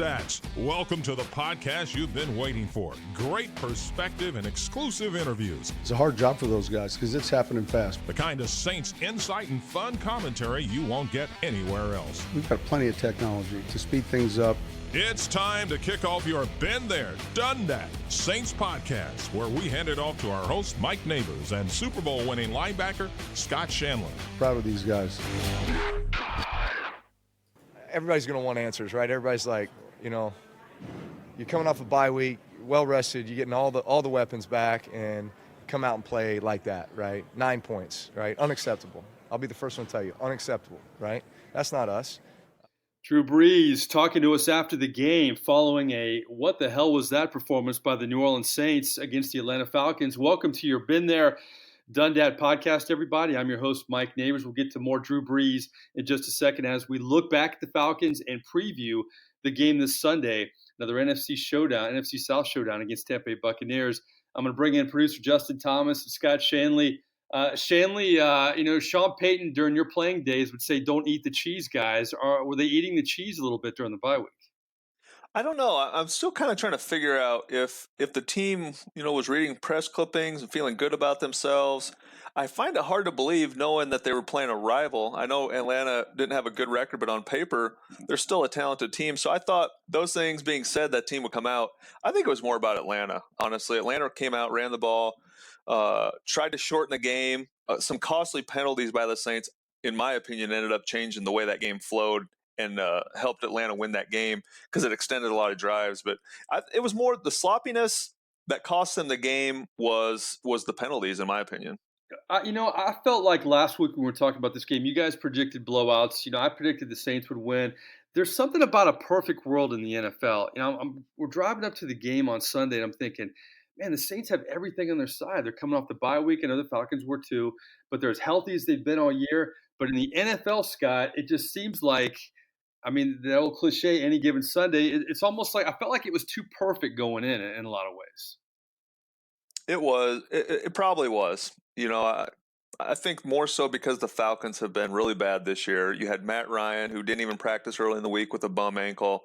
Dats. Welcome to the podcast you've been waiting for. Great perspective and exclusive interviews. It's a hard job for those guys because it's happening fast. The kind of Saints insight and fun commentary you won't get anywhere else. We've got plenty of technology to speed things up. It's time to kick off your Been There, Done That Saints podcast, where we hand it off to our host, Mike Nabors, and Super Bowl winning linebacker, Scott Shanle. Proud of these guys. Everybody's going to want answers, right? Everybody's like, you're coming off a bye week, well rested, you're getting all the weapons back, and come out and play like that, right? 9 points, right? Unacceptable. I'll be the first one to tell you, unacceptable, right? That's not us. Drew Brees talking to us after the game following a what the hell was that performance by the New Orleans Saints against the Atlanta Falcons. Welcome to your Been There, Done That podcast, everybody. I'm your host, Mike Nabors. We'll get to more Drew Brees in just a second as we look back at the Falcons and preview the game this Sunday, another NFC South showdown against Tampa Bay Buccaneers. I'm going to bring in producer Justin Thomas and Scott Shanle. Shanle, Sean Payton during your playing days would say, "Don't eat the cheese, guys." Were they eating the cheese a little bit during the bye week? I don't know. I'm still kind of trying to figure out if the team, was reading press clippings and feeling good about themselves. I find it hard to believe knowing that they were playing a rival. I know Atlanta didn't have a good record, but on paper, they're still a talented team. So I thought those things being said, that team would come out. I think it was more about Atlanta, honestly. Atlanta came out, ran the ball, tried to shorten the game. Some costly penalties by the Saints, in my opinion, ended up changing the way that game flowed and helped Atlanta win that game because it extended a lot of drives. But it was more the sloppiness that cost them the game was the penalties, in my opinion. I felt like last week when we were talking about this game, you guys predicted blowouts. I predicted the Saints would win. There's something about a perfect world in the NFL. We're driving up to the game on Sunday, and I'm thinking, man, the Saints have everything on their side. They're coming off the bye week. I know the Falcons were too, but they're as healthy as they've been all year. But in the NFL, Scott, it just seems like, the old cliche, any given Sunday, it's almost like I felt like it was too perfect going in a lot of ways. It was. It probably was. I think more so because the Falcons have been really bad this year. You had Matt Ryan, who didn't even practice early in the week with a bum ankle.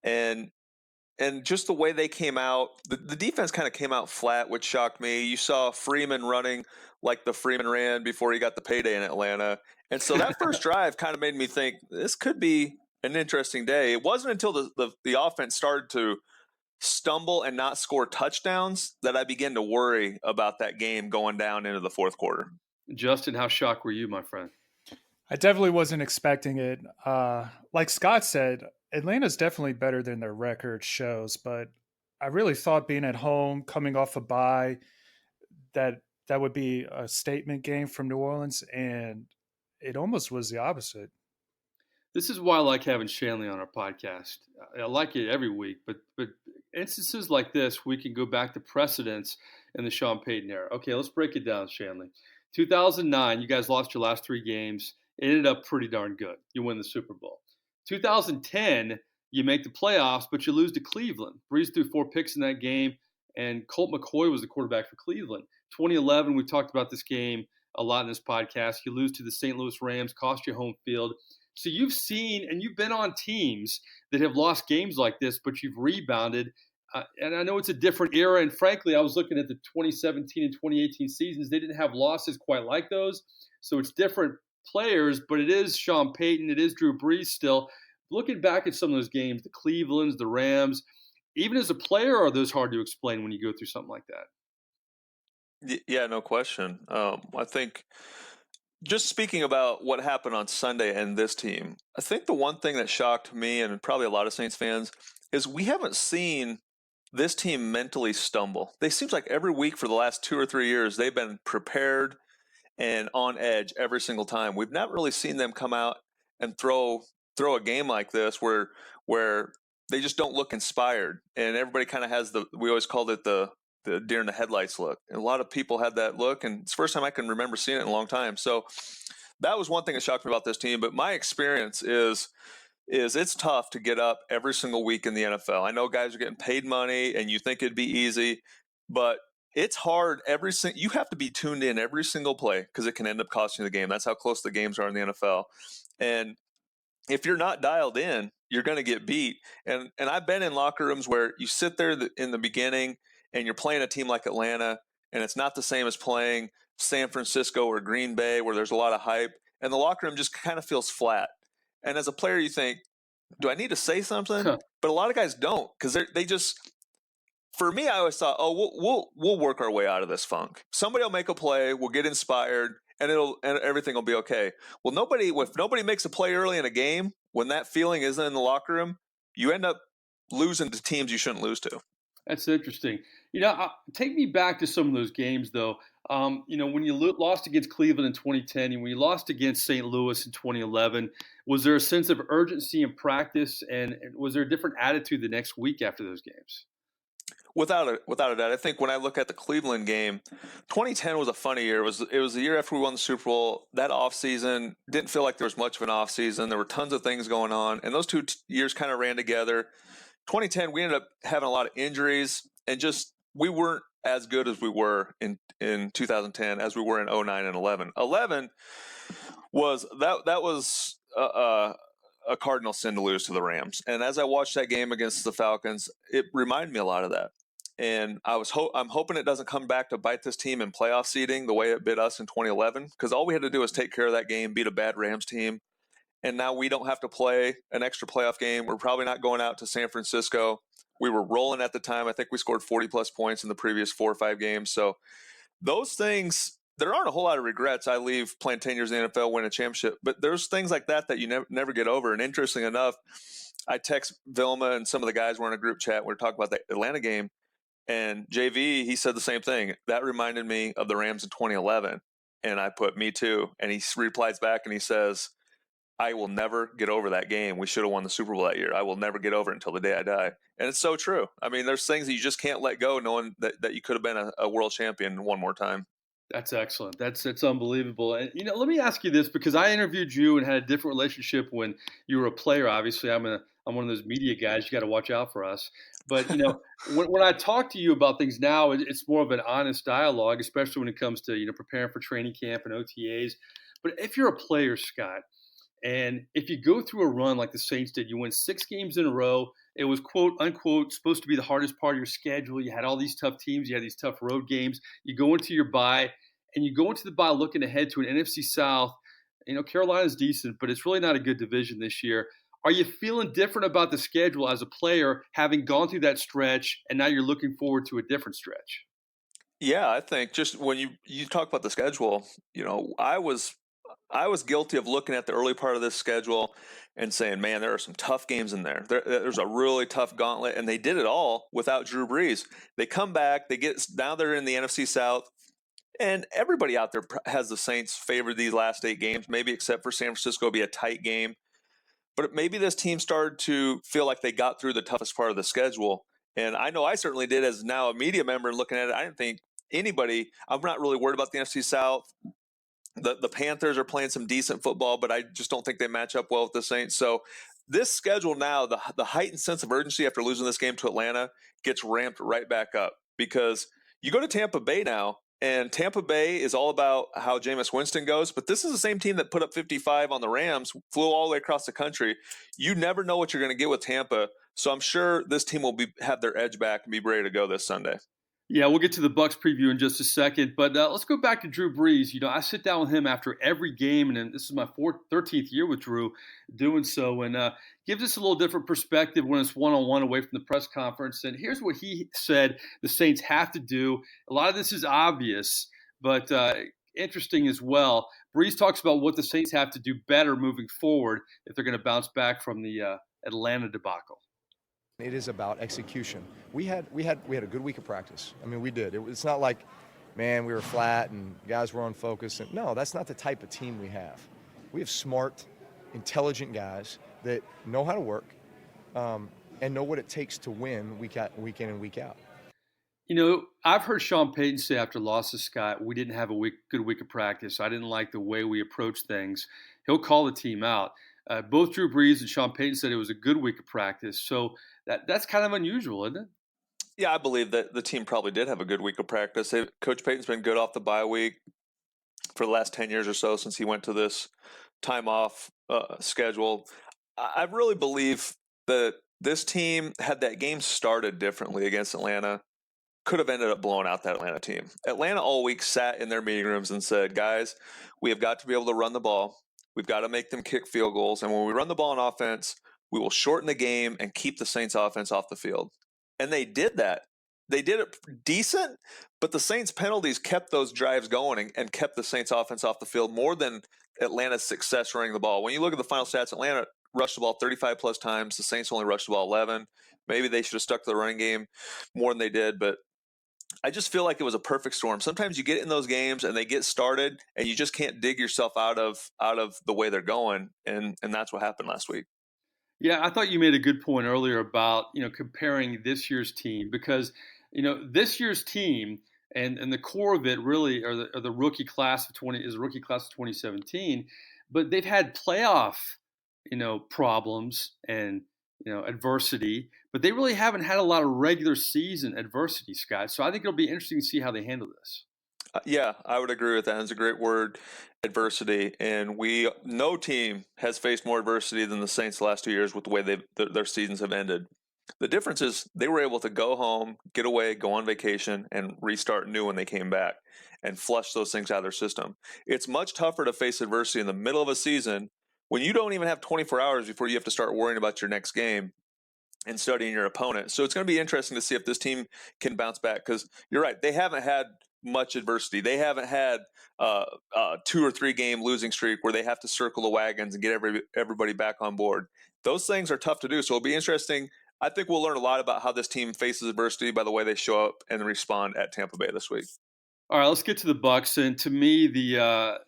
And just the way they came out, the defense kind of came out flat, which shocked me. You saw Freeman running like the Freeman ran before he got the payday in Atlanta. And so that first drive kind of made me think this could be an interesting day. It wasn't until the offense started to stumble and not score touchdowns that I began to worry about that game going down into the fourth quarter. Justin, how shocked were you, my friend? I definitely wasn't expecting it. Like Scott said, Atlanta's definitely better than their record shows, but I really thought being at home, coming off a bye, that would be a statement game from New Orleans, and it almost was the opposite. This is why I like having Shanle on our podcast. I like it every week, but instances like this, we can go back to precedents in the Sean Payton era. Okay, let's break it down, Shanle. 2009, you guys lost your last 3 games. It ended up pretty darn good. You win the Super Bowl. 2010, you make the playoffs, but you lose to Cleveland. Brees threw 4 picks in that game, and Colt McCoy was the quarterback for Cleveland. 2011, we've talked about this game a lot in this podcast. You lose to the St. Louis Rams, cost you home field. So you've seen and you've been on teams that have lost games like this, but you've rebounded. And I know it's a different era. And frankly, I was looking at the 2017 and 2018 seasons. They didn't have losses quite like those. So it's different players, but it is Sean Payton. It is Drew Brees still. Looking back at some of those games, the Clevelands, the Rams, even as a player, are those hard to explain when you go through something like that? Yeah, no question. I think just speaking about what happened on Sunday and this team, I think the one thing that shocked me and probably a lot of Saints fans is we haven't seen this team mentally stumble. They seems like every week for the last 2 or 3 years, they've been prepared and on edge every single time. We've not really seen them come out and throw a game like this where they just don't look inspired. And everybody kind of has we always called it the deer in the headlights look. And a lot of people had that look, and it's the first time I can remember seeing it in a long time. So that was one thing that shocked me about this team. But my experience is it's tough to get up every single week in the NFL. I know guys are getting paid money, and you think it'd be easy, but it's hard. You have to be tuned in every single play because it can end up costing you the game. That's how close the games are in the NFL. And if you're not dialed in, you're going to get beat. And I've been in locker rooms where you sit there in the beginning and you're playing a team like Atlanta, and it's not the same as playing San Francisco or Green Bay where there's a lot of hype, and the locker room just kind of feels flat. And as a player, you think, do I need to say something? Huh. But a lot of guys don't, because they just. For me, I always thought, oh, we'll work our way out of this funk. Somebody will make a play, we'll get inspired, and everything will be okay. Well, if nobody makes a play early in a game, when that feeling isn't in the locker room, you end up losing to teams you shouldn't lose to. That's interesting. Take me back to some of those games, though. When you lost against Cleveland in 2010 and when you lost against St. Louis in 2011, was there a sense of urgency in practice, and was there a different attitude the next week after those games? Without a doubt. I think when I look at the Cleveland game, 2010 was a funny year. It was the year after we won the Super Bowl. That offseason didn't feel like there was much of an offseason. There were tons of things going on, and those two years kind of ran together. 2010, we ended up having a lot of injuries, and just we weren't as good as we were in 2010 as we were in 09 and 11. 11 was a cardinal sin to lose to the Rams. And as I watched that game against the Falcons, it reminded me a lot of that. And I'm hoping it doesn't come back to bite this team in playoff seeding the way it bit us in 2011, because all we had to do was take care of that game, beat a bad Rams team. And now we don't have to play an extra playoff game. We're probably not going out to San Francisco. We were rolling at the time. I think we scored 40-plus points in the previous 4 or 5 games. So those things, there aren't a whole lot of regrets. I leave playing 10 years in the NFL, win a championship. But there's things like that you never get over. And interesting enough, I text Vilma and some of the guys were in a group chat. We were talking about the Atlanta game. And JV, he said the same thing. That reminded me of the Rams in 2011. And I put, me too. And he replies back and he says, I will never get over that game. We should have won the Super Bowl that year. I will never get over it until the day I die. And it's so true. I mean, there's things that you just can't let go, knowing that you could have been a world champion one more time. That's excellent. That's unbelievable. And let me ask you this, because I interviewed you and had a different relationship when you were a player. Obviously, I'm one of those media guys. You got to watch out for us. But when I talk to you about things now, it's more of an honest dialogue, especially when it comes to preparing for training camp and OTAs. But if you're a player, Scott, and if you go through a run like the Saints did, you win 6 games in a row. It was, quote unquote, supposed to be the hardest part of your schedule. You had all these tough teams. You had these tough road games. You go into your bye, and you go into the bye looking ahead to an NFC South. Carolina's decent, but it's really not a good division this year. Are you feeling different about the schedule as a player, having gone through that stretch, and now you're looking forward to a different stretch? Yeah, I think just when you talk about the schedule, I was guilty of looking at the early part of this schedule and saying, man, there are some tough games in there. There's a really tough gauntlet, and they did it all without Drew Brees. They come back, now they're in the NFC South, and everybody out there has the Saints favored these last 8 games, maybe except for San Francisco. It'll be a tight game. But maybe this team started to feel like they got through the toughest part of the schedule. And I know I certainly did as now a media member and looking at it. I didn't think I'm not really worried about the NFC South. The Panthers are playing some decent football, but I just don't think they match up well with the Saints. So this schedule now, the heightened sense of urgency after losing this game to Atlanta gets ramped right back up, because you go to Tampa Bay now, and Tampa Bay is all about how Jameis Winston goes, but this is the same team that put up 55 on the Rams, flew all the way across the country. You never know what you're going to get with Tampa, so I'm sure this team will have their edge back and be ready to go this Sunday. Yeah, we'll get to the Bucs preview in just a second, but let's go back to Drew Brees. I sit down with him after every game, and this is my 13th year with Drew doing so, and gives us a little different perspective when it's one-on-one away from the press conference. And here's what he said the Saints have to do. A lot of this is obvious, but interesting as well. Brees talks about what the Saints have to do better moving forward if they're going to bounce back from the Atlanta debacle. It is about execution. We had a good week of practice. I mean, we did. It's not like, man, we were flat and guys were unfocused. No, that's not the type of team we have. We have smart, intelligent guys that know how to work and know what it takes to win week in and week out. I've heard Sean Payton say after losses, Scott, we didn't have a good week of practice. I didn't like the way we approached things. He'll call the team out. Both Drew Brees and Sean Payton said it was a good week of practice. So that's kind of unusual, isn't it? Yeah, I believe that the team probably did have a good week of practice. Coach Payton's been good off the bye week for the last 10 years or so since he went to this time off schedule. I really believe this team, had that game started differently against Atlanta, could have ended up blowing out that Atlanta team. Atlanta all week sat in their meeting rooms and said, guys, we have got to be able to run the ball. We've got to make them kick field goals. And when we run the ball on offense, we will shorten the game and keep the Saints offense off the field. And they did that. They did it decent, but the Saints penalties kept those drives going and kept the Saints offense off the field more than Atlanta's success running the ball. When you look at the final stats, Atlanta rushed the ball 35 plus times. The Saints only rushed the ball 11. Maybe they should have stuck to the running game more than they did, but I just feel like it was a perfect storm. Sometimes you get in those games and they get started and you just can't dig yourself out of the way they're going, and that's what happened last week. Yeah, I thought you made a good point earlier about, comparing this year's team because, this year's team and the core of it really are the rookie class of 2017, but they've had playoff, problems and, adversity, but they really haven't had a lot of regular season adversity, Scott. So I think it'll be interesting to see how they handle this. Yeah, I would agree with that. It's a great word, adversity. And no team has faced more adversity than the Saints the last 2 years with the way their seasons have ended. The difference is they were able to go home, get away, go on vacation, and restart new when they came back and flush those things out of their system. It's much tougher to face adversity in the middle of a season when you don't even have 24 hours before you have to start worrying about your next game and studying your opponent. So it's going to be interesting to see if this team can bounce back because you're right. They haven't had much adversity. They haven't had a 2 or 3 game losing streak where they have to circle the wagons and get everybody back on board. Those things are tough to do. So it'll be interesting. I think we'll learn a lot about how this team faces adversity by the way they show up and respond at Tampa Bay this week. All right, let's get to the Bucs. And to me, the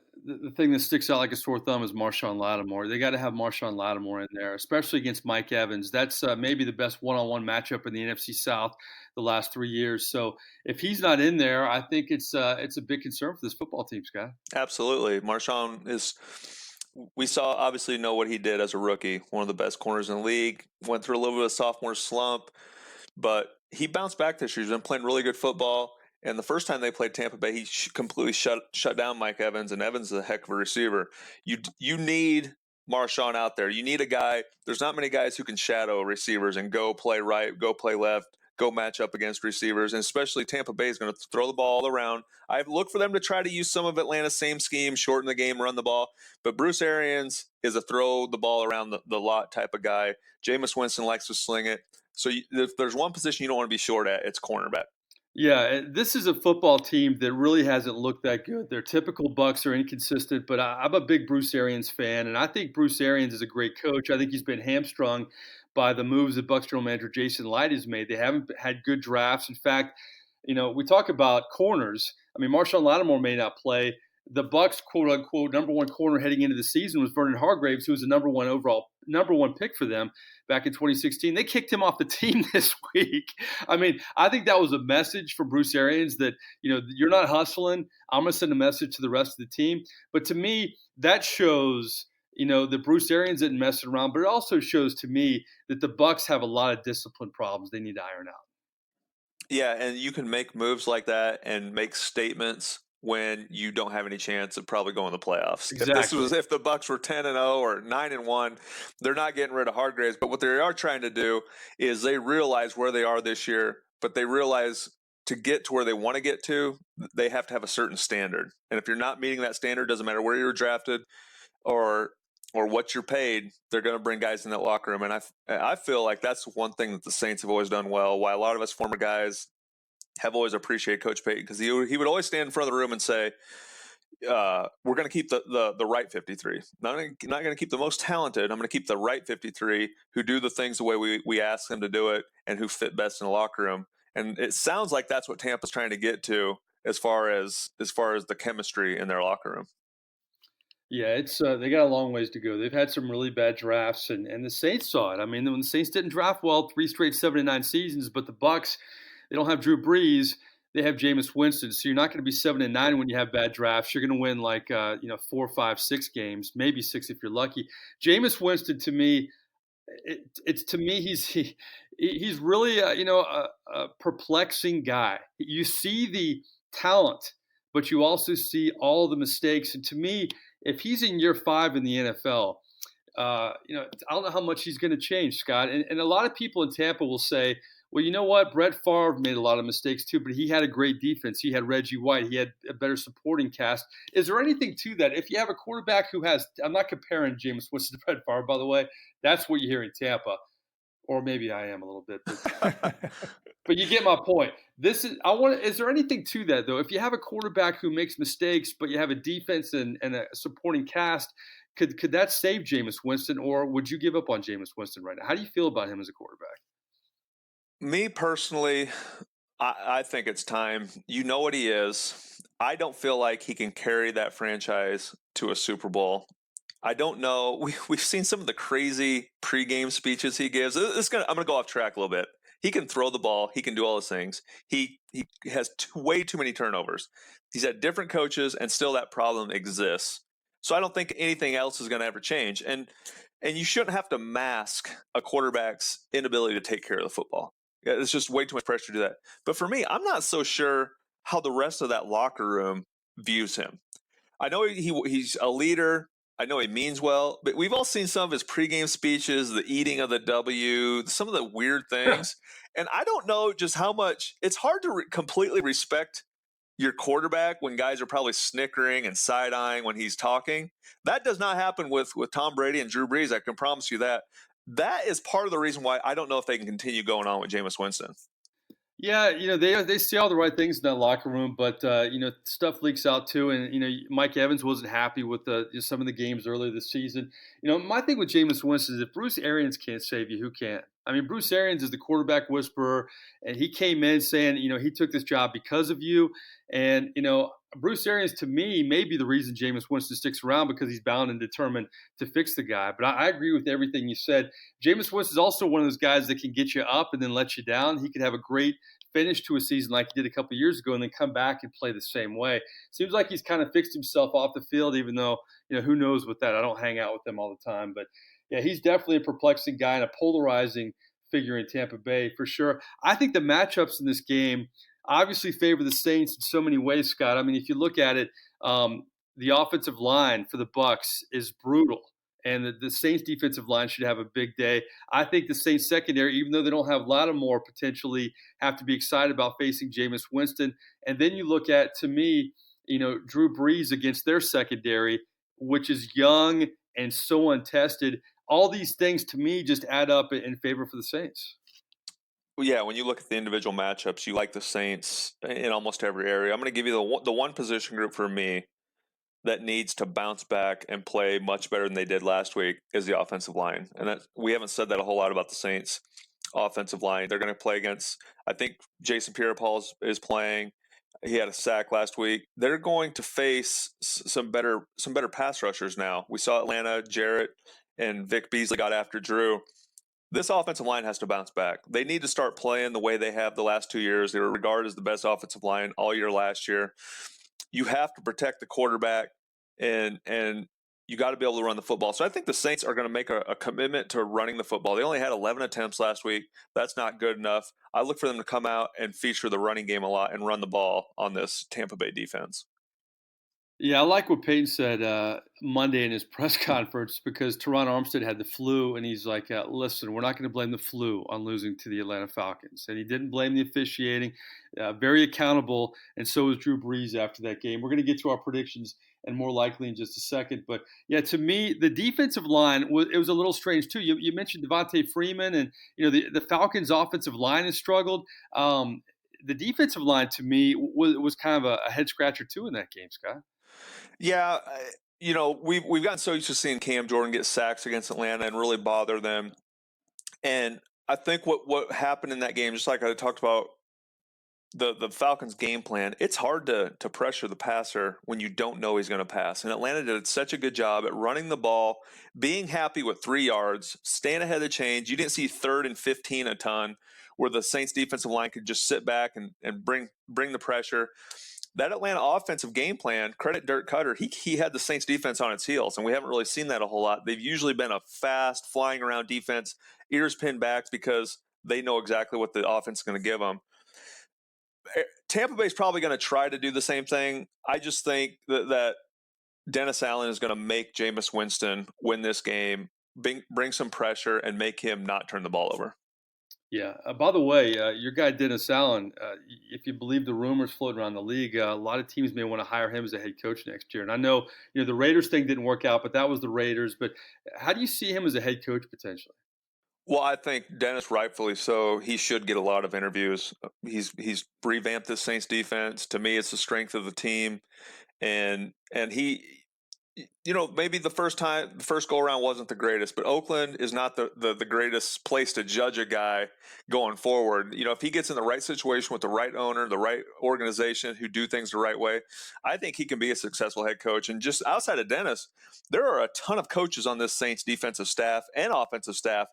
thing that sticks out like a sore thumb is Marshawn Lattimore. They got to have Marshawn Lattimore in there, especially against Mike Evans. That's maybe the best one-on-one matchup in the NFC South the last 3 years. So if he's not in there, I think it's a big concern for this football team, Scott. Absolutely. Marshawn we obviously know what he did as a rookie, one of the best corners in the league, went through a little bit of sophomore slump, but he bounced back this year. He's been playing really good football. And the first time they played Tampa Bay, he completely shut down Mike Evans, and Evans is a heck of a receiver. You need Marshawn out there. You need a guy. There's not many guys who can shadow receivers and go play right, go play left, go match up against receivers, and especially Tampa Bay is going to throw the ball all around. I look for them to try to use some of Atlanta's same scheme, shorten the game, run the ball. But Bruce Arians is a throw the ball around the lot type of guy. Jameis Winston likes to sling it. So if there's one position you don't want to be short at, it's cornerback. Yeah, this is a football team that really hasn't looked that good. Their typical Bucs are inconsistent, but I'm a big Bruce Arians fan, and I think Bruce Arians is a great coach. I think he's been hamstrung by the moves that Bucs general manager Jason Light has made. They haven't had good drafts. In fact, we talk about corners. I mean, Marshawn Lattimore may not play. The Bucs, quote unquote, number one corner heading into the season was Vernon Hargreaves, who was the number one pick for them back in 2016. They kicked him off the team this week. I mean, I think that was a message for Bruce Arians that, you're not hustling. I'm going to send a message to the rest of the team. But to me, that shows, that Bruce Arians didn't mess around, but it also shows to me that the Bucs have a lot of discipline problems they need to iron out. Yeah, and you can make moves like that and make statements when you don't have any chance of probably going to the playoffs. Exactly. If the Bucs were 10-0 or 9-1, they're not getting rid of Hargreaves. But what they are trying to do is they realize where they are this year, but they realize to get to where they want to get to, they have to have a certain standard. And if you're not meeting that standard, doesn't matter where you were drafted or what you're paid, they're going to bring guys in that locker room. And I feel like that's one thing that the Saints have always done well. Why a lot of us former guys have always appreciated Coach Payton, because he would always stand in front of the room and say, we're going to keep the right 53. Not going to keep the most talented. I'm going to keep the right 53 who do the things the way we ask them to do it and who fit best in the locker room. And it sounds like that's what Tampa's trying to get to as far as the chemistry in their locker room. Yeah, it's they got a long ways to go. They've had some really bad drafts, and the Saints saw it. I mean, when the Saints didn't draft well 3 straight 7-9 seasons, but the Bucs, they don't have Drew Brees. They have Jameis Winston. So you're not going to be 7-9 when you have bad drafts. You're going to win like 4, 5, 6 games, maybe 6 if you're lucky. Jameis Winston, to me, he's really a perplexing guy. You see the talent, but you also see all the mistakes. And to me, if he's in year 5 in the NFL, I don't know how much he's going to change, Scott. And a lot of people in Tampa will say, well, you know what? Brett Favre made a lot of mistakes too, but he had a great defense. He had Reggie White. He had a better supporting cast. Is there anything to that? If you have a quarterback who has, I'm not comparing Jameis Winston to Brett Favre, by the way. That's what you hear in Tampa. Or maybe I am a little bit, but you get my point. Is there anything to that though? If you have a quarterback who makes mistakes, but you have a defense and a supporting cast, could that save Jameis Winston, or would you give up on Jameis Winston right now? How do you feel about him as a quarterback? Me personally, I think it's time. You know what he is. I don't feel like he can carry that franchise to a Super Bowl. I don't know. We've seen some of the crazy pregame speeches he gives. I'm going to go off track a little bit. He can throw the ball. He can do all those things. He has way too many turnovers. He's had different coaches, and still that problem exists. So I don't think anything else is going to ever change. And you shouldn't have to mask a quarterback's inability to take care of the football. Yeah, it's just way too much pressure to do that. But for me, I'm not so sure how the rest of that locker room views him. I know he's a leader. I know he means well, but we've all seen some of his pregame speeches, the eating of the W, some of the weird things. And I don't know just how much – it's hard to completely respect your quarterback when guys are probably snickering and side-eyeing when he's talking. That does not happen with Tom Brady and Drew Brees. I can promise you that. That is part of the reason why I don't know if they can continue going on with Jameis Winston. Yeah, they say all the right things in that locker room, but stuff leaks out too. And Mike Evans wasn't happy with some of the games earlier this season. My thing with Jameis Winston is if Bruce Arians can't save you, who can? I mean, Bruce Arians is the quarterback whisperer, and he came in saying he took this job because of you. And Bruce Arians, to me, may be the reason Jameis Winston sticks around because he's bound and determined to fix the guy. But I agree with everything you said. Jameis Winston is also one of those guys that can get you up and then let you down. He could have a great finish to a season like he did a couple of years ago and then come back and play the same way. Seems like he's kind of fixed himself off the field, even though, who knows with that. I don't hang out with him all the time. But, yeah, he's definitely a perplexing guy and a polarizing figure in Tampa Bay for sure. I think the matchups in this game obviously favor the Saints in so many ways, Scott. I mean, if you look at it, the offensive line for the Bucs is brutal. And the Saints defensive line should have a big day. I think the Saints secondary, even though they don't have Lattimore, potentially have to be excited about facing Jameis Winston. And then you look at, to me, Drew Brees against their secondary, which is young and so untested. All these things, to me, just add up in favor for the Saints. Well, yeah, when you look at the individual matchups, you like the Saints in almost every area. I'm going to give you the one position group for me that needs to bounce back and play much better than they did last week is the offensive line. And we haven't said that a whole lot about the Saints offensive line. They're going to play against, I think Jason Pierre-Paul is playing. He had a sack last week. They're going to face some better pass rushers now. We saw Atlanta, Jarrett, and Vic Beasley got after Drew. This offensive line has to bounce back. They need to start playing the way they have the last 2 years. They were regarded as the best offensive line all year last year. You have to protect the quarterback, and you got to be able to run the football. So I think the Saints are going to make a commitment to running the football. They only had 11 attempts last week. That's not good enough. I look for them to come out and feature the running game a lot and run the ball on this Tampa Bay defense. Yeah, I like what Peyton said Monday in his press conference because Teron Armstead had the flu, and he's like, listen, we're not going to blame the flu on losing to the Atlanta Falcons. And he didn't blame the officiating, very accountable, and so was Drew Brees after that game. We're going to get to our predictions and more likely in just a second. But, yeah, to me, the defensive line, it was a little strange too. You mentioned Devontae Freeman, and, the Falcons' offensive line has struggled. The defensive line, to me, was kind of a head-scratcher too in that game, Scott. Yeah, we've gotten so used to seeing Cam Jordan get sacks against Atlanta and really bother them. And I think what happened in that game, just like I talked about the Falcons' game plan, it's hard to pressure the passer when you don't know he's going to pass. And Atlanta did such a good job at running the ball, being happy with 3 yards, staying ahead of the chains. You didn't see 3rd and 15 a ton where the Saints defensive line could just sit back and bring the pressure. That Atlanta offensive game plan, credit Dirk Cutter, he had the Saints defense on its heels, and we haven't really seen that a whole lot. They've usually been a fast, flying around defense, ears pinned back because they know exactly what the offense is going to give them. Tampa Bay's probably going to try to do the same thing. I just think that Dennis Allen is going to make Jameis Winston win this game bring some pressure and make him not turn the ball over. Yeah. By the way, your guy Dennis Allen, if you believe the rumors floating around the league, a lot of teams may want to hire him as a head coach next year. And I know, the Raiders thing didn't work out, but that was the Raiders. But how do you see him as a head coach potentially? Well, I think Dennis, rightfully so, he should get a lot of interviews. He's revamped the Saints defense. To me, it's the strength of the team, and he, maybe the first go around wasn't the greatest, but Oakland is not the greatest place to judge a guy going forward. If he gets in the right situation with the right owner, the right organization who do things the right way, I think he can be a successful head coach. And just outside of Dennis, there are a ton of coaches on this Saints defensive staff and offensive staff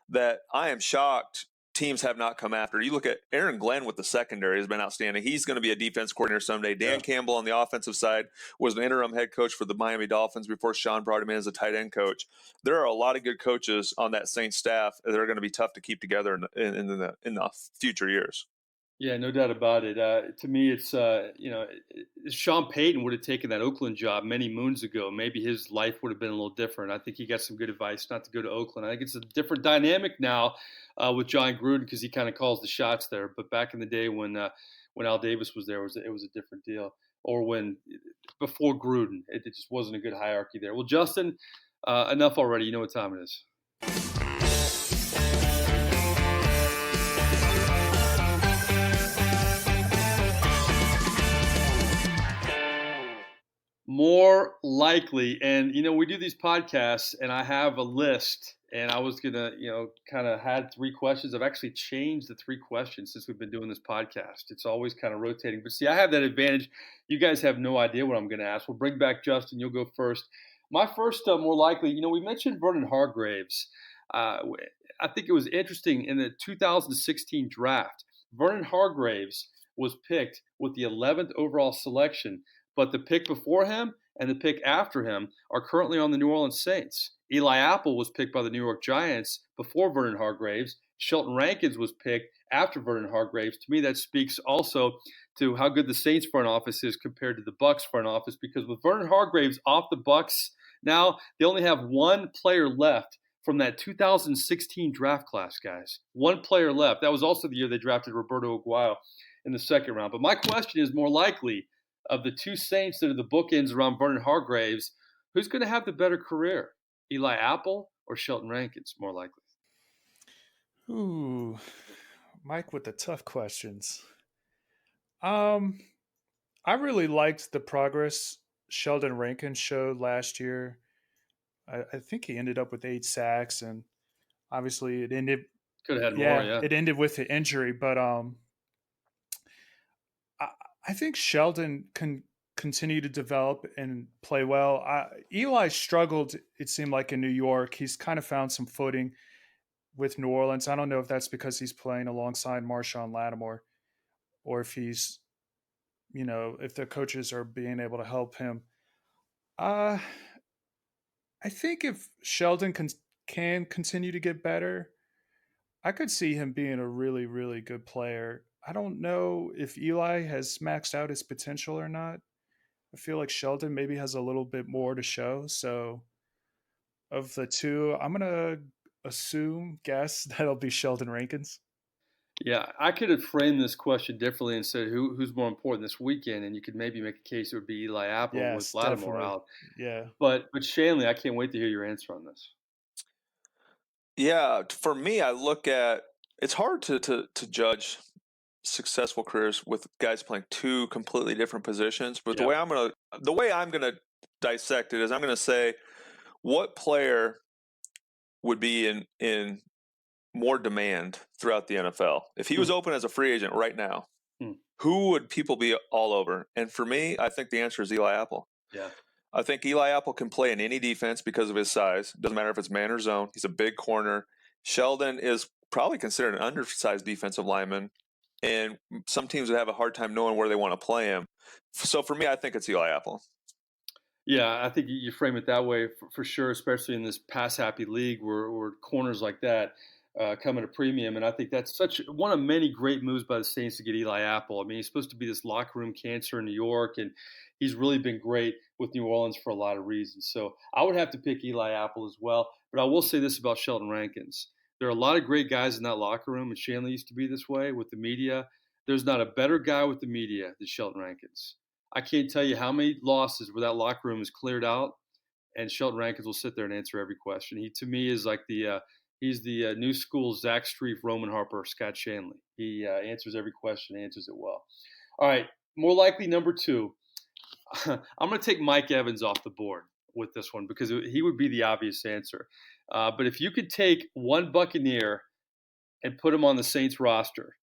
that I am shocked teams have not come after. You look at Aaron Glenn with the secondary has been outstanding. He's going to be a defense coordinator someday. Dan Campbell on the offensive side was an interim head coach for the Miami Dolphins before Sean brought him in as a tight end coach. There are a lot of good coaches on that Saints staff that are going to be tough to keep together in the future years. Yeah, no doubt about it. To me, it's Sean Payton would have taken that Oakland job many moons ago. Maybe his life would have been a little different. I think he got some good advice not to go to Oakland. I think it's a different dynamic now with John Gruden because he kind of calls the shots there. But back in the day when Al Davis was there, it was a different deal. Or before Gruden, it just wasn't a good hierarchy there. Well, Justin, enough already. You know what time it is. More likely, and we do these podcasts, and I have a list, and I was gonna, kind of had 3 questions. I've actually changed the 3 questions since we've been doing this podcast. It's always kind of rotating, but see, I have that advantage. You guys have no idea what I'm gonna ask. We'll bring back Justin. You'll go first. My first, more likely, we mentioned Vernon Hargreaves. I think it was interesting in the 2016 draft. Vernon Hargreaves was picked with the 11th overall selection. But the pick before him and the pick after him are currently on the New Orleans Saints. Eli Apple was picked by the New York Giants before Vernon Hargreaves. Shelton Rankins was picked after Vernon Hargreaves. To me, that speaks also to how good the Saints front office is compared to the Bucs front office, because with Vernon Hargreaves off the Bucs now, they only have one player left from that 2016 draft class, guys. One player left. That was also the year they drafted Roberto Aguayo in the second round. But my question is, more likely, of the 2 Saints that are the bookends around Vernon Hargreaves, who's going to have the better career? Eli Apple or Shelton Rankins, more likely? Ooh, Mike with the tough questions. I really liked the progress Sheldon Rankins showed last year. I think he ended up with 8 sacks, and obviously it ended. Could have had more, yeah. It ended with the injury, but I think Sheldon can continue to develop and play well. Eli struggled, it seemed like, in New York. He's kind of found some footing with New Orleans. I don't know if that's because he's playing alongside Marshawn Lattimore or if he's, if the coaches are being able to help him. I think if Sheldon can continue to get better, I could see him being a really, really good player. I don't know if Eli has maxed out his potential or not. I feel like Sheldon maybe has a little bit more to show. So of the 2, I'm going to guess that'll be Sheldon Rankins. Yeah, I could have framed this question differently and said who's more important this weekend, and you could maybe make a case it would be Eli Apple with Lattimore out. Yeah. But Shanle, I can't wait to hear your answer on this. Yeah, for me, I look at it's hard to judge successful careers with guys playing 2 completely different positions. But the way I'm gonna dissect it is I'm gonna say what player would be in more demand throughout the NFL if he was open as a free agent right now. Who would people be all over? And for me, I think the answer is Eli Apple. Yeah. I think Eli Apple can play in any defense because of his size. Doesn't matter if it's man or zone. He's a big corner. Sheldon is probably considered an undersized defensive lineman, and some teams would have a hard time knowing where they want to play him. So for me, I think it's Eli Apple. Yeah, I think you frame it that way for sure, especially in this pass-happy league where corners like that come at a premium. And I think that's such one of many great moves by the Saints to get Eli Apple. I mean, he's supposed to be this locker room cancer in New York, and he's really been great with New Orleans for a lot of reasons. So I would have to pick Eli Apple as well. But I will say this about Sheldon Rankins. There are a lot of great guys in that locker room, and Shanle used to be this way with the media. There's not a better guy with the media than Sheldon Rankins. I can't tell you how many losses where that locker room is cleared out, and Sheldon Rankins will sit there and answer every question. He, to me, is like he's the new school Zach Strief, Roman Harper, Scott Shanle. He answers every question, answers it well. All right, more likely number 2. I'm going to take Mike Evans off the board with this one because he would be the obvious answer. But if you could take one Buccaneer and put him on the Saints roster,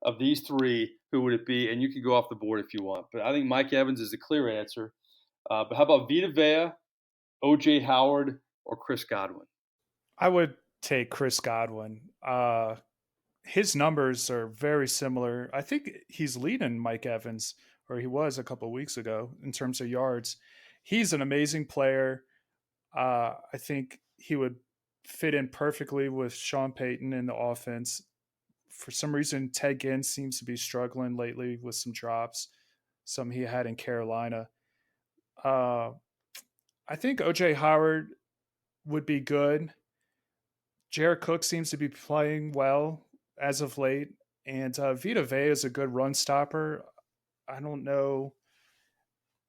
of these 3, who would it be? And you can go off the board if you want. But I think Mike Evans is the clear answer. But how about Vita Vea, O.J. Howard, or Chris Godwin? I would take Chris Godwin. His numbers are very similar. I think he's leading Mike Evans, or he was a couple of weeks ago, in terms of yards. He's an amazing player. I think he would fit in perfectly with Sean Payton in the offense. For some reason, Ted Ginn seems to be struggling lately with some drops, some he had in Carolina. I think O.J. Howard would be good. Jared Cook seems to be playing well as of late, and Vita Vea is a good run stopper. I don't know.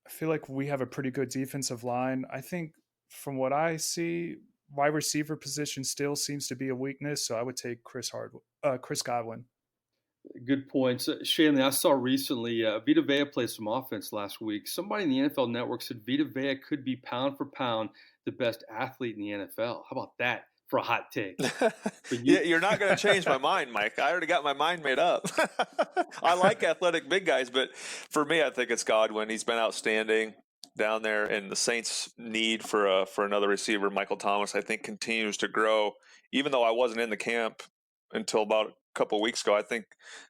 I feel like we have a pretty good defensive line. I think from what I see, wide receiver position still seems to be a weakness, so I would take Chris Godwin. Good points. Shanle, I saw recently Vita Vea played some offense last week. Somebody in the NFL Network said Vita Vea could be pound for pound the best athlete in the NFL. How about that for a hot take? You're not going to change my mind, Mike. I already got my mind made up. I like athletic big guys, but for me, I think it's Godwin. He's been outstanding down there, and the Saints' need for another receiver, Michael Thomas, I think continues to grow. Even though I wasn't in the camp until about a couple of weeks ago, I think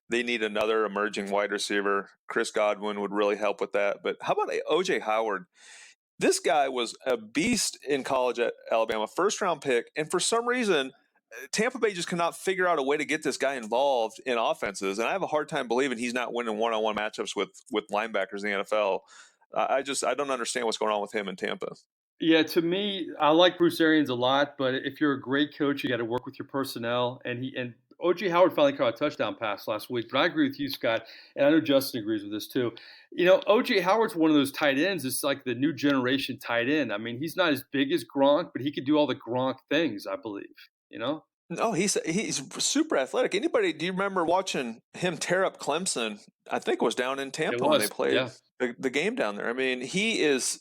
they need another emerging wide receiver. Chris Godwin would really help with that. But how about O.J. Howard? This guy was a beast in college at Alabama, first-round pick, and for some reason, Tampa Bay just cannot figure out a way to get this guy involved in offenses, and I have a hard time believing he's not winning one-on-one matchups with linebackers in the NFL. I don't understand what's going on with him in Tampa. Yeah, to me, I like Bruce Arians a lot, but if you're a great coach, you got to work with your personnel. And O.J. Howard finally caught a touchdown pass last week, but I agree with you, Scott, and I know Justin agrees with this too. You know, O.J. Howard's one of those tight ends. It's like the new generation tight end. I mean, he's not as big as Gronk, but he could do all the Gronk things, I believe. You know? No, he's super athletic. Do you remember watching him tear up Clemson? I think it was down in Tampa when they played the game down there. I mean, he is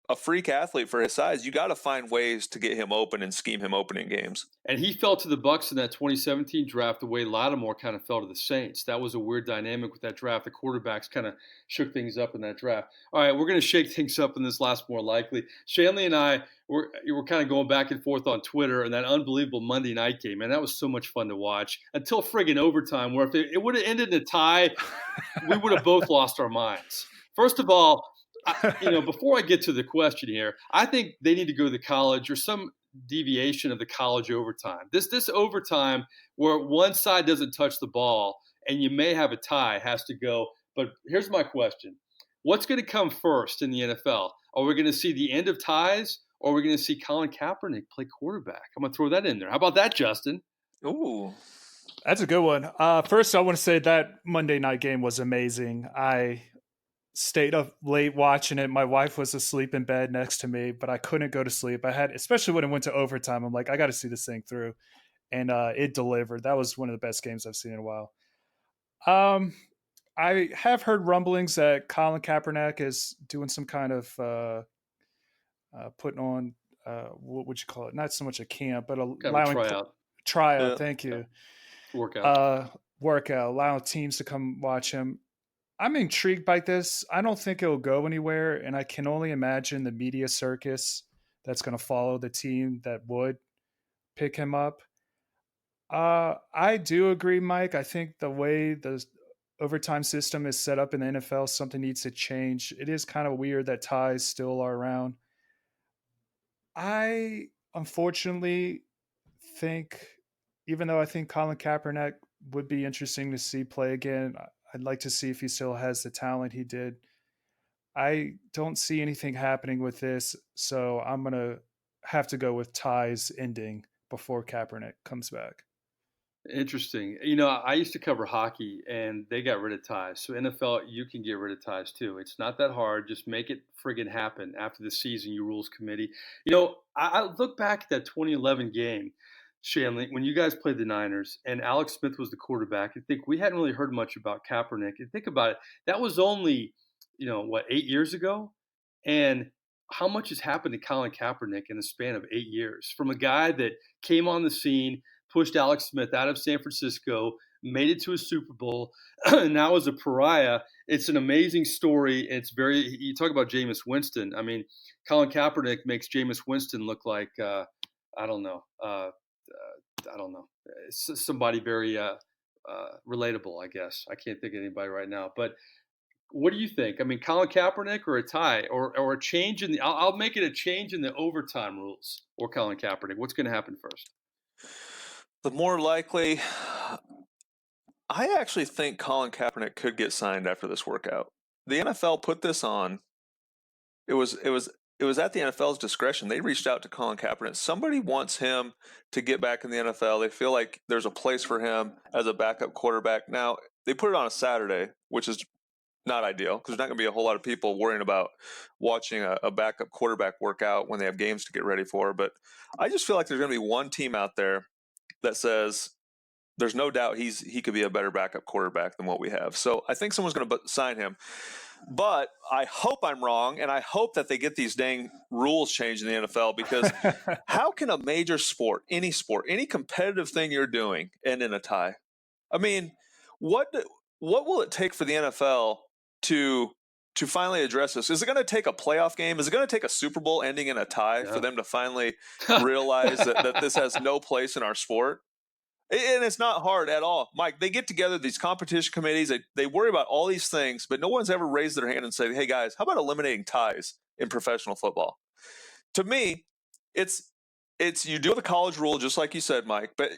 a freak athlete for his size. You got to find ways to get him open and scheme him open in games. And he fell to the Bucs in that 2017 draft the way Lattimore kind of fell to the Saints. That was a weird dynamic with that draft. The quarterbacks kind of shook things up in that draft. All right, we're going to shake things up in this last more likely. Shanle and I were kind of going back and forth on Twitter and that unbelievable Monday night game. Man, that was so much fun to watch until friggin' overtime, where if it would have ended in a tie, we would have both lost our minds. First of all, before I get to the question here, I think they need to go to the college or some deviation of the college overtime. This overtime where one side doesn't touch the ball and you may have a tie has to go. But here's my question. What's going to come first in the NFL? Are we going to see the end of ties or are we going to see Colin Kaepernick play quarterback? I'm going to throw that in there. How about that, Justin? Ooh. That's a good one. First, I want to say that Monday night game was amazing. I stayed up late watching it. My wife was asleep in bed next to me, but I couldn't go to sleep. Especially when it went to overtime, I'm like, I got to see this thing through. And it delivered. That was one of the best games I've seen in a while. I have heard rumblings that Colin Kaepernick is doing some kind of putting on, what would you call it? Not so much a camp, but allowing tryout. Thank you. Workout, allowing teams to come watch him. I'm intrigued by this. I don't think it'll go anywhere, and I can only imagine the media circus that's going to follow the team that would pick him up. I do agree, Mike. I think the way the overtime system is set up in the NFL, something needs to change. It is kind of weird that ties still are around. I unfortunately think even though I think Colin Kaepernick would be interesting to see play again, I'd like to see if he still has the talent he did. I don't see anything happening with this, so I'm going to have to go with ties ending before Kaepernick comes back. Interesting. I used to cover hockey and they got rid of ties. So NFL, you can get rid of ties too. It's not that hard. Just make it friggin' happen after the season, you rules committee. I look back at that 2011 game, Shanle, when you guys played the Niners and Alex Smith was the quarterback. I think we hadn't really heard much about Kaepernick. And think about it. That was only, 8 years ago? And how much has happened to Colin Kaepernick in the span of 8 years? From a guy that came on the scene, pushed Alex Smith out of San Francisco, made it to a Super Bowl, and now is a pariah. It's an amazing story. You talk about Jameis Winston. I mean, Colin Kaepernick makes Jameis Winston look like, I don't know, somebody very relatable, I guess. I can't think of anybody right now. But what do you think? I mean, Colin Kaepernick or a tie or a change in the – I'll make it a change in the overtime rules or Colin Kaepernick. What's going to happen first? The more likely, I actually think Colin Kaepernick could get signed after this workout. The NFL put this on. It was at the NFL's discretion. They reached out to Colin Kaepernick. Somebody wants him to get back in the NFL. They feel like there's a place for him as a backup quarterback. Now, they put it on a Saturday, which is not ideal because there's not going to be a whole lot of people worrying about watching a backup quarterback work out when they have games to get ready for. But I just feel like there's going to be one team out there that says there's no doubt he could be a better backup quarterback than what we have. So I think someone's going to sign him. But I hope I'm wrong, and I hope that they get these dang rules changed in the NFL because how can a major sport, any competitive thing you're doing, end in a tie? I mean, what will it take for the NFL to finally address this? Is it going to take a playoff game? Is it going to take a Super Bowl ending in a tie for them to finally realize that this has no place in our sport? And it's not hard at all. Mike, they get together, these competition committees, they worry about all these things, but no one's ever raised their hand and said, hey, guys, how about eliminating ties in professional football? To me, it's you do the college rule, just like you said, Mike, but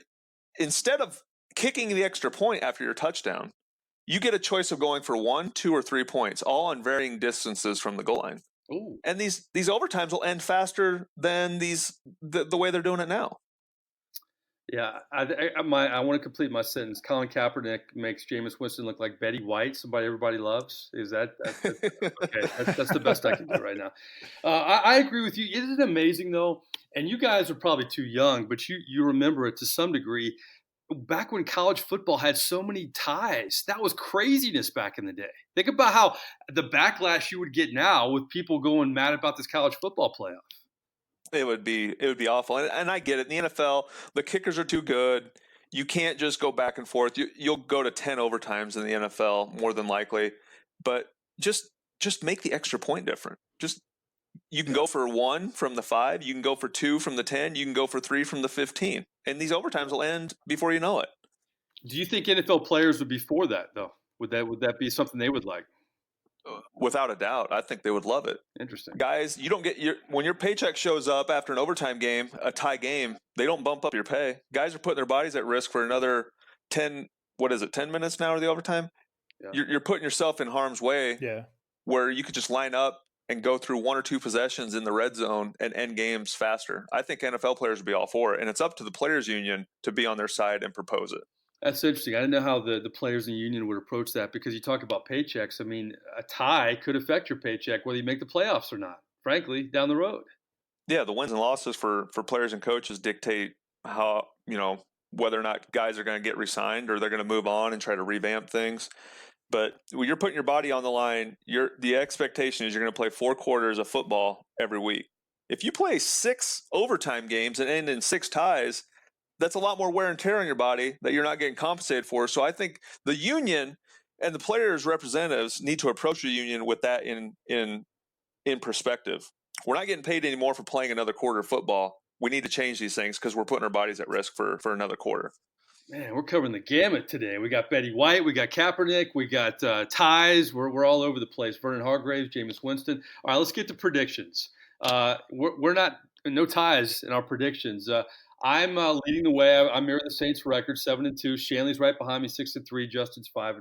instead of kicking the extra point after your touchdown, you get a choice of going for 1, 2, or 3 points, all on varying distances from the goal line. Ooh. And these overtimes will end faster than the way they're doing it now. Yeah, I want to complete my sentence. Colin Kaepernick makes Jameis Winston look like Betty White, somebody everybody loves. Is that okay? That's the best I can do right now. I agree with you. Isn't it amazing though? And you guys are probably too young, but you remember it to some degree. Back when college football had so many ties, that was craziness back in the day. Think about how the backlash you would get now with people going mad about this college football playoff. It would be awful. And I get it. In the NFL, the kickers are too good. You can't just go back and forth. You'll go to 10 overtimes in the NFL more than likely. But just make the extra point different. You can go for 1 from the 5. You can go for 2 from the 10. You can go for 3 from the 15. And these overtimes will end before you know it. Do you think NFL players would be for that, though? Would that be something they would like? Without a doubt, I think they would love it. Interesting. Guys, you don't get when your paycheck shows up after an overtime game, a tie game, they don't bump up your pay. Guys are putting their bodies at risk for another 10 minutes now or the overtime? Yeah. You're putting yourself in harm's way. Yeah. Where you could just line up and go through 1 or 2 possessions in the red zone and end games faster. I think NFL players would be all for it, and it's up to the players union to be on their side and propose it. That's interesting. I didn't know how the players in the union would approach that because you talk about paychecks. I mean, a tie could affect your paycheck whether you make the playoffs or not, frankly, down the road. Yeah, the wins and losses for players and coaches dictate how, whether or not guys are going to get re-signed or they're going to move on and try to revamp things. But when you're putting your body on the line, the expectation is you're going to play 4 quarters of football every week. If you play 6 overtime games and end in 6 ties, that's a lot more wear and tear on your body that you're not getting compensated for. So I think the union and the players' representatives need to approach the union with that in perspective. We're not getting paid anymore for playing another quarter of football. We need to change these things because we're putting our bodies at risk for another quarter. Man, we're covering the gamut today. We got Betty White, we got Kaepernick, we got ties. We're all over the place. Vernon Hargraves, Jameis Winston. All right, let's get to predictions. We're not no ties in our predictions. I'm leading the way. I'm mirroring the Saints record, 7-2. Shanley's right behind me, 6-3. Justin's 5.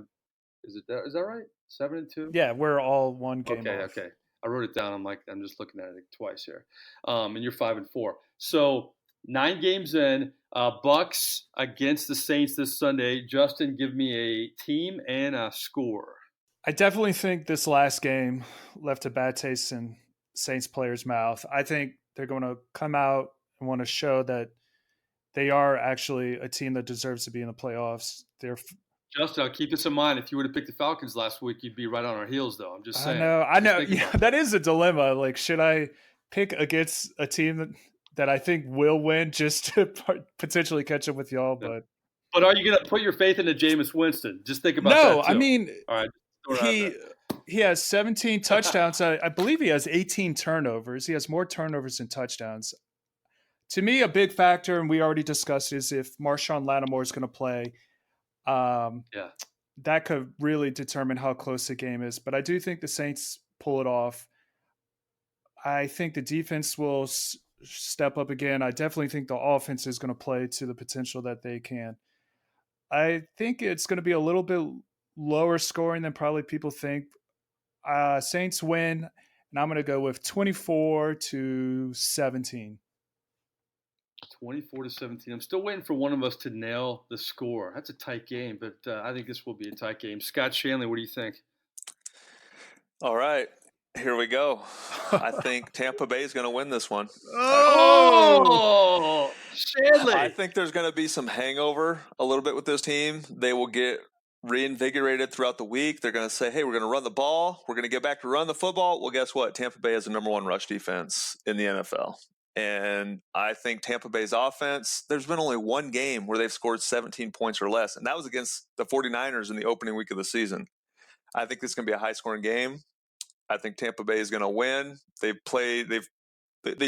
Is that right? 7-2. Yeah, we're all one game off. Okay. I wrote it down. I'm just looking at it twice here. And you're 5-4. So 9 games in. Bucs against the Saints this Sunday. Justin, give me a team and a score. I definitely think this last game left a bad taste in Saints players' mouth. I think they're going to come out and want to show that they are actually a team that deserves to be in the playoffs. Justin, I'll keep this in mind. If you would have picked the Falcons last week, you'd be right on our heels, though. I'm just saying. I know. Yeah, that is a dilemma. Like, should I pick against a team that I think will win just to potentially catch up with y'all? Yeah. But are you going to put your faith into Jameis Winston? Just think about that. No, I mean, all right. He has 17 touchdowns. I believe he has 18 turnovers. He has more turnovers than touchdowns. To me, a big factor, and we already discussed, is if Marshawn Lattimore is going to play. That could really determine how close the game is. But I do think the Saints pull it off. I think the defense will step up again. I definitely think the offense is going to play to the potential that they can. I think it's going to be a little bit lower scoring than probably people think. Saints win, and I'm going to go with 24-17. 24-17. I'm still waiting for one of us to nail the score. That's a tight game, but I think this will be a tight game. Scott Shanle, what do you think? All right, here we go. I think Tampa Bay is going to win this one. Oh, Shanle. I think there's going to be some hangover a little bit with this team. They will get reinvigorated throughout the week. They're going to say, hey, we're going to run the ball. We're going to get back to run the football. Well, guess what? Tampa Bay has the number 1 rush defense in the NFL. And I think Tampa Bay's offense, there's been only one game where they've scored 17 points or less, and that was against the 49ers in the opening week of the season. I think this is going to be a high-scoring game. I think Tampa Bay is going to win. They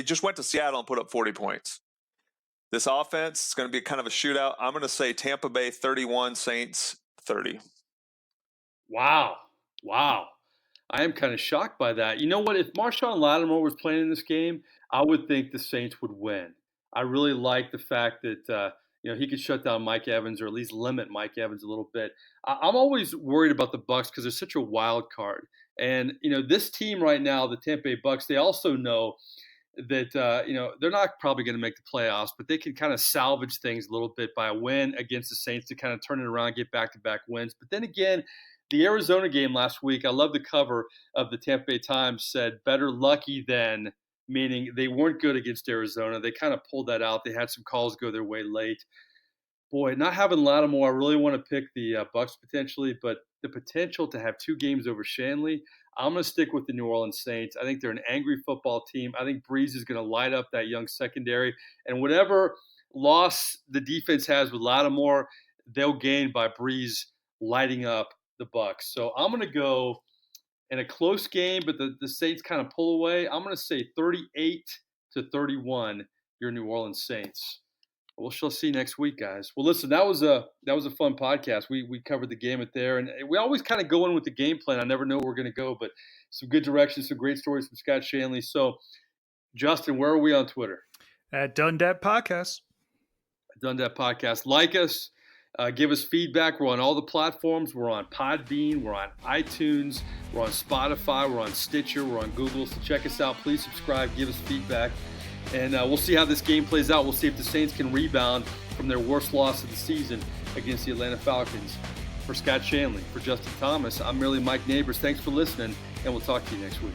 just went to Seattle and put up 40 points. This offense is going to be kind of a shootout. I'm going to say Tampa Bay 31, Saints 30. Wow. I am kind of shocked by that. You know what? If Marshawn Lattimore was playing in this game, I would think the Saints would win. I really like the fact that he could shut down Mike Evans, or at least limit Mike Evans a little bit. I'm always worried about the Bucs because they're such a wild card. And this team right now, the Tampa Bay Bucs, they also know that they're not probably going to make the playoffs, but they can kind of salvage things a little bit by a win against the Saints to kind of turn it around, get back-to-back wins. But then again, the Arizona game last week, I love the cover of the Tampa Bay Times, said better lucky than, meaning they weren't good against Arizona. They kind of pulled that out. They had some calls go their way late. Boy, not having Lattimore, I really want to pick the Bucs potentially, but the potential to have 2 games over Shanle, I'm going to stick with the New Orleans Saints. I think they're an angry football team. I think Breeze is going to light up that young secondary. And whatever loss the defense has with Lattimore, they'll gain by Breeze lighting up the Bucs. So I'm going to go in a close game, but the Saints kind of pull away. I'm going to say 38-31, your New Orleans Saints. We'll shall see next week, guys. Well, listen, that was a fun podcast. We covered the gamut there, and we always kind of go in with the game plan. I never know where we're going to go, but some good directions, some great stories from Scott Shanle. So, Justin, where are we on Twitter? At Done Dat Podcast. Done Dat Podcast. Like us. Give us feedback. We're on all the platforms. We're on Podbean. We're on iTunes. We're on Spotify. We're on Stitcher. We're on Google. So check us out. Please subscribe. Give us feedback. And we'll see how this game plays out. We'll see if the Saints can rebound from their worst loss of the season against the Atlanta Falcons. For Scott Shanle, for Justin Thomas, I'm merely Mike Nabors. Thanks for listening, and we'll talk to you next week.